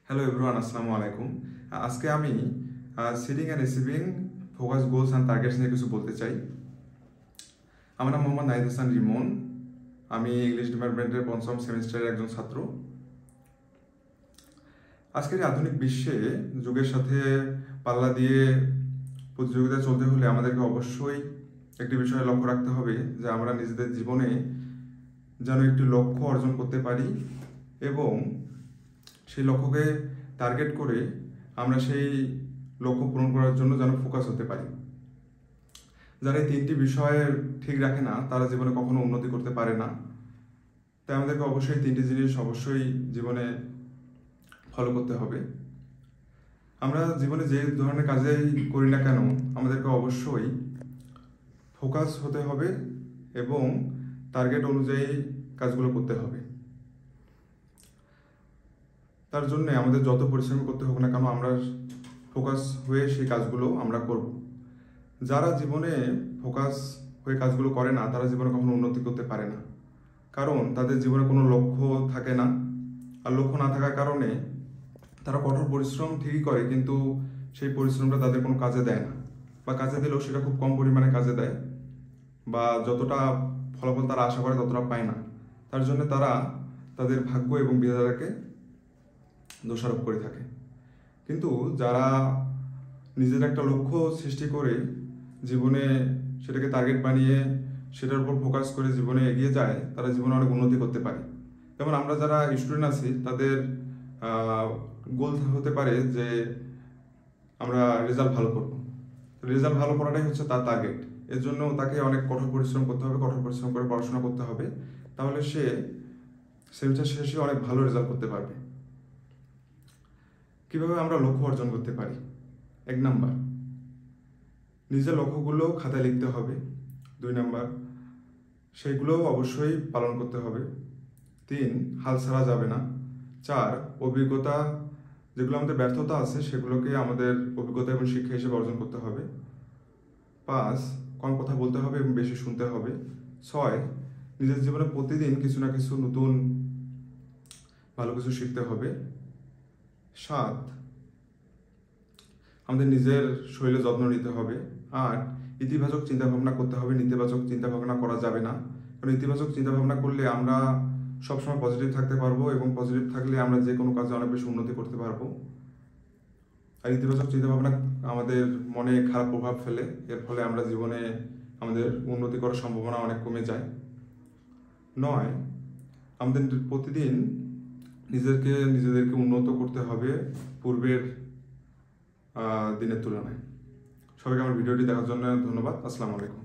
Hello everyone, আসসালামু আলাইকুম। আজকে আমি seeding and receiving focus goals and targets নিয়ে কিছু বলতে চাই। আমার নাম মোহাম্মদ নাহিদ হাসান রিমন। আমি ইংলিশ ডিপার্টমেন্টের পঞ্চম সেমিস্টারের একজন ছাত্র। আজকের এই আধুনিক বিশ্বে যুগের সাথে পাল্লা দিয়ে প্রতিযোগিতা চলতে হলে আমাদেরকে অবশ্যই একটি বিষয়ে লক্ষ্য রাখতে হবে যে আমরা নিজেদের জীবনে যেন একটি লক্ষ্য অর্জন করতে পারি এবং সেই লক্ষ্যকে টার্গেট করে আমরা সেই লক্ষ্য পূরণ করার জন্য যেন ফোকাস হতে পারি। যারা এই তিনটি বিষয় ঠিক রাখে না তারা জীবনে কখনো উন্নতি করতে পারে না। তাই আমাদেরকে অবশ্যই তিনটি জিনিস অবশ্যই জীবনে ফলো করতে হবে। আমরা জীবনে যে ধরনের কাজেই করি না কেন আমাদেরকে অবশ্যই ফোকাস হতে হবে এবং টার্গেট অনুযায়ী কাজগুলো করতে হবে। তার জন্য আমাদের যত পরিশ্রম করতে হোক না কেন আমরা ফোকাস হয়ে সেই কাজগুলো আমরা করব। যারা জীবনে ফোকাস হয়ে কাজগুলো করে না তারা জীবনে কখনো উন্নতি করতে পারে না, কারণ তাদের জীবনে কোনো লক্ষ্য থাকে না। আর লক্ষ্য না থাকার কারণে তারা কঠোর পরিশ্রম ঠিকই করে, কিন্তু সেই পরিশ্রমটা তাদের কোনো কাজে দেয় না, বা কাজে দিলেও সেটা খুব কম পরিমাণে কাজে দেয়, বা যতটা ফলাফল তারা আশা করে ততটা পায় না। তার জন্য তারা তাদের ভাগ্য এবং বিধাতাকে দোষারোপ করে থাকে। কিন্তু যারা নিজের একটা লক্ষ্য সৃষ্টি করে জীবনে সেটাকে টার্গেট বানিয়ে সেটার উপর ফোকাস করে জীবনে এগিয়ে যায় তারা জীবনে অনেক উন্নতি করতে পারে। যেমন আমরা যারা স্টুডেন্ট আছি তাদের গোল হতে পারে যে আমরা রেজাল্ট ভালো করব। রেজাল্ট ভালো করাটাই হচ্ছে তার টার্গেট। এর জন্য তাকে অনেক কঠোর পরিশ্রম করতে হবে, কঠোর পরিশ্রম করে পড়াশোনা করতে হবে, তাহলে সে সেমিস্টার শেষে অনেক ভালো রেজাল্ট করতে পারবে। কিভাবে আমরা লক্ষ্য অর্জন করতে পারি? 1 নাম্বার, নিজের লক্ষ্যগুলো খাতায় লিখতে হবে। 2 নাম্বার, সেইগুলো অবশ্যই পালন করতে হবে। 3, হাল ছাড়া যাবে না। 4, অভিজ্ঞতা, যেগুলো আমাদের ব্যর্থতা আছে সেগুলোকে আমাদের অভিজ্ঞতা এবং শিক্ষা হিসেবে অর্জন করতে হবে। 5, কম কথা বলতে হবে এবং বেশি শুনতে হবে। 6, নিজের জীবনে প্রতিদিন কিছু না কিছু নতুন ভালো কিছু শিখতে হবে। 7, আমাদের নিজের শরীরে যত্ন নিতে হবে। 8, ইতিবাচক চিন্তাভাবনা করতে হবে, নেতিবাচক চিন্তাভাবনা করা যাবে না। কারণ ইতিবাচক চিন্তাভাবনা করলে আমরা সবসময় পজিটিভ থাকতে পারবো এবং পজিটিভ থাকলে আমরা যে কোনো কাজে অনেক বেশি উন্নতি করতে পারবো। আর ইতিবাচক চিন্তাভাবনা আমাদের মনে খারাপ প্রভাব ফেলে, এর ফলে আমরা জীবনে আমাদের উন্নতি করার সম্ভাবনা অনেক কমে যায়। 9, আমাদের প্রতিদিন নিজেদেরকে উন্নত করতে হবে পূর্বের দিনের তুলনায়। সবাইকে আমার ভিডিওটি দেখার জন্য ধন্যবাদ। আসসালামু আলাইকুম।